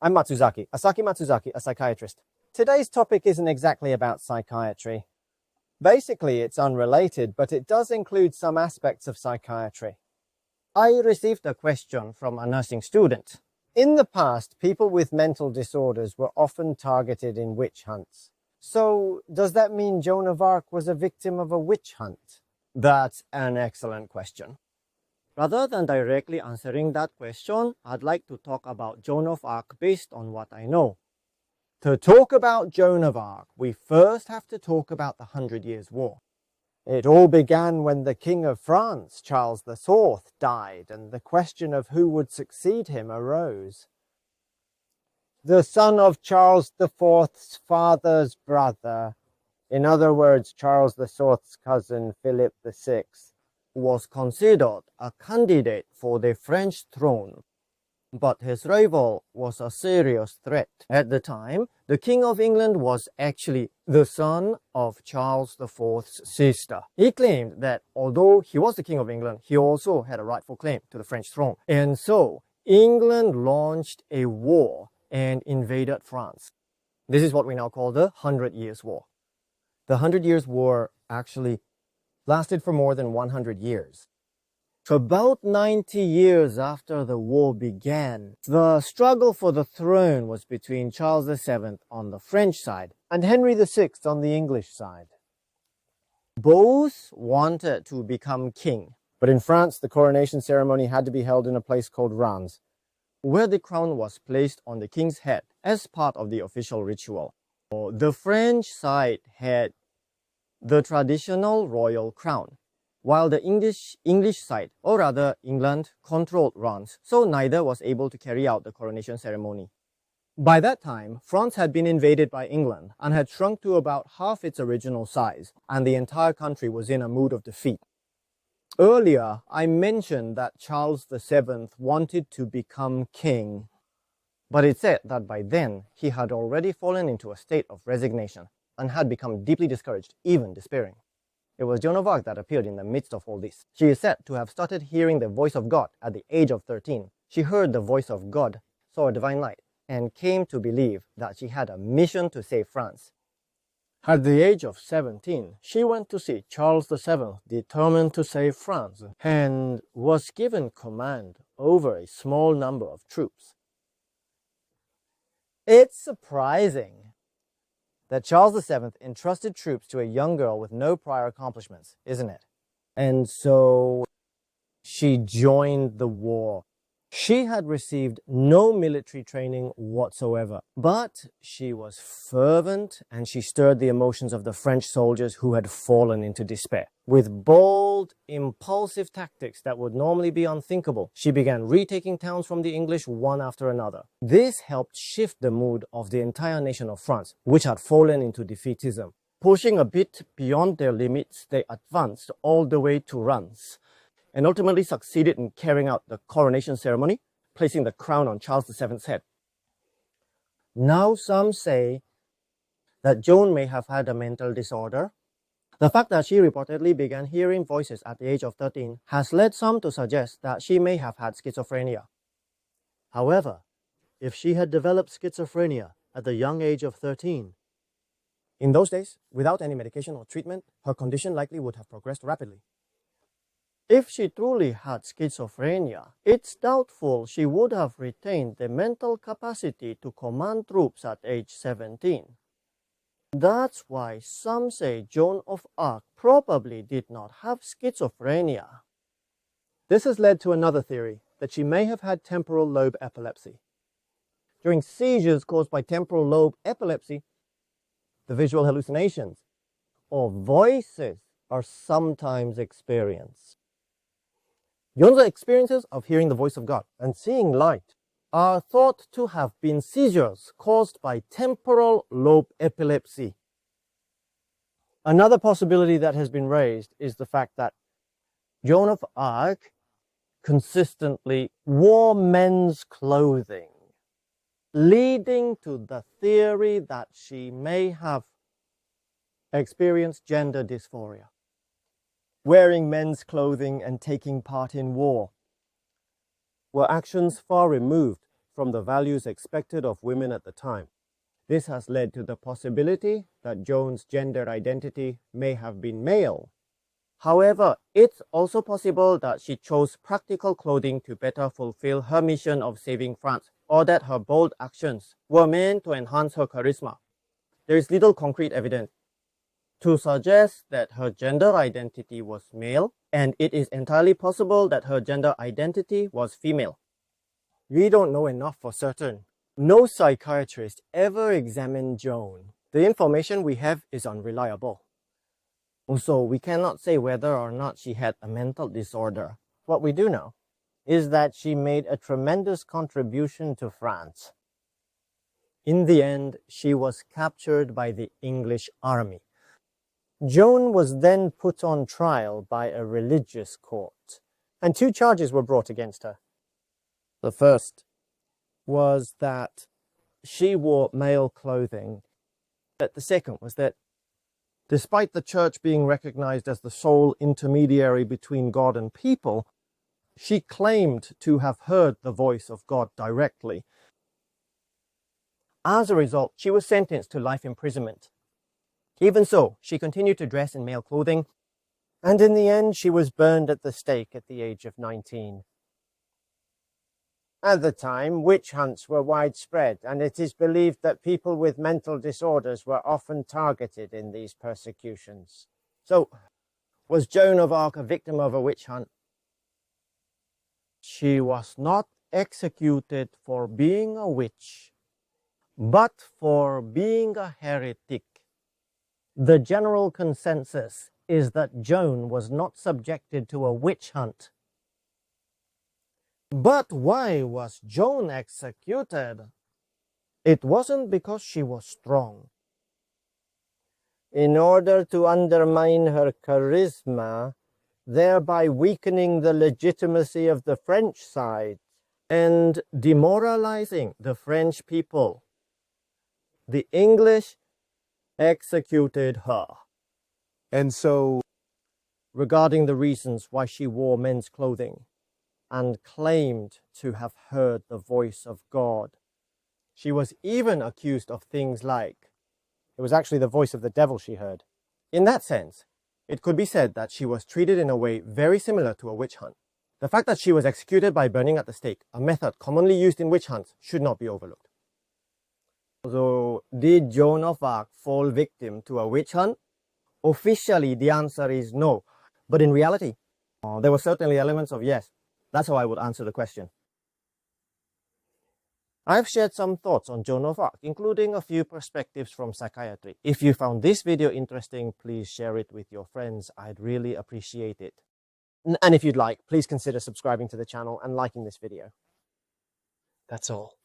I'm Asaki Matsuzaki, a psychiatrist. Today's topic isn't exactly about psychiatry. Basically, it's unrelated, but it does include some aspects of psychiatry. I received a question from a nursing student. In the past, people with mental disorders were often targeted in witch hunts. So, does that mean Joan of Arc was a victim of a witch hunt? That's an excellent question. Rather than directly answering that question, I'd like to talk about Joan of Arc based on what I know. To talk about Joan of Arc, we first have to talk about the 100 Years' War. It all began when the King of France, Charles IV, died, and the question of who would succeed him arose. The son of Charles IV's father's brother, in other words, Charles IV's cousin Philip VI, was considered a candidate for the French throne, but his rival was a serious threat. At the time, the King of England was actually the son of Charles IV's sister. He claimed that although he was the King of England, he also had a rightful claim to the French throne. And so, England launched a war and invaded France. This is what we now call the 100 Years' War. The 100 Years' War actually lasted for more than 100 years. About 90 years after the war began, the struggle for the throne was between Charles VII on the French side and Henry VI on the English side. Both wanted to become king, but in France the coronation ceremony had to be held in a place called Reims, where the crown was placed on the king's head as part of the official ritual. The French side had the traditional royal crown, while the English side, or rather England, controlled Reims, so neither was able to carry out the coronation ceremony. By that time, France had been invaded by England and had shrunk to about half its original size, and the entire country was in a mood of defeat. Earlier, I mentioned that Charles VII wanted to become king, but it said that by then he had already fallen into a state of resignation and had become deeply discouraged, even despairing. It was Joan of Arc that appeared in the midst of all this. She is said to have started hearing the voice of God at the age of 13. She heard the voice of God, saw a divine light, and came to believe that she had a mission to save France. At the age of 17, she went to see Charles VII, determined to save France, and was given command over a small number of troops. It's surprising that Charles VII entrusted troops to a young girl with no prior accomplishments, isn't it? And so she joined the war. She had received no military training whatsoever, but she was fervent and she stirred the emotions of the French soldiers who had fallen into despair. With bold, impulsive tactics that would normally be unthinkable, she began retaking towns from the English one after another. This helped shift the mood of the entire nation of France, which had fallen into defeatism. Pushing a bit beyond their limits, they advanced all the way to Reims, and ultimately succeeded in carrying out the coronation ceremony, placing the crown on Charles VII's head. Now some say that Joan may have had a mental disorder. The fact that she reportedly began hearing voices at the age of 13 has led some to suggest that she may have had schizophrenia. However, if she had developed schizophrenia at the young age of 13, in those days, without any medication or treatment, her condition likely would have progressed rapidly. If she truly had schizophrenia, it's doubtful she would have retained the mental capacity to command troops at age 17. That's why some say Joan of Arc probably did not have schizophrenia. This has led to another theory, that she may have had temporal lobe epilepsy. During seizures caused by temporal lobe epilepsy, the visual hallucinations or voices are sometimes experienced. Joan's experiences of hearing the voice of God and seeing light are thought to have been seizures caused by temporal lobe epilepsy. Another possibility that has been raised is the fact that Joan of Arc consistently wore men's clothing, leading to the theory that she may have experienced gender dysphoria. Wearing men's clothing and taking part in war were actions far removed from the values expected of women at the time. This has led to the possibility that Joan's gender identity may have been male. However, it's also possible that she chose practical clothing to better fulfill her mission of saving France, or that her bold actions were meant to enhance her charisma. There is little concrete evidence to suggest that her gender identity was male, and it is entirely possible that her gender identity was female. We don't know enough for certain. No psychiatrist ever examined Joan. The information we have is unreliable. Also, we cannot say whether or not she had a mental disorder. What we do know is that she made a tremendous contribution to France. In the end, she was captured by the English army. Joan was then put on trial by a religious court, and 2 charges were brought against her. The first was that she wore male clothing. But the second was that despite the church being recognized as the sole intermediary between God and people, she claimed to have heard the voice of God directly. As a result, she was sentenced to life imprisonment. Even so, she continued to dress in male clothing, and in the end, she was burned at the stake at the age of 19. At the time, witch hunts were widespread, and it is believed that people with mental disorders were often targeted in these persecutions. So, was Joan of Arc a victim of a witch hunt? She was not executed for being a witch, but for being a heretic. The general consensus is that Joan was not subjected to a witch hunt. But why was Joan executed? It wasn't because she was strong. In order to undermine her charisma, thereby weakening the legitimacy of the French side and demoralizing the French people, the English executed her. And so, regarding the reasons why she wore men's clothing and claimed to have heard the voice of God, she was even accused of things like it was actually the voice of the devil she heard. In that sense, it could be said that she was treated in a way very similar to a witch hunt. The fact that she was executed by burning at the stake, a method commonly used in witch hunts, should not be overlooked. So, did Joan of Arc fall victim to a witch hunt? Officially, the answer is no. But in reality, there were certainly elements of yes. That's how I would answer the question. I've shared some thoughts on Joan of Arc, including a few perspectives from psychiatry. If you found this video interesting, please share it with your friends. I'd really appreciate it. And if you'd like, please consider subscribing to the channel and liking this video. That's all.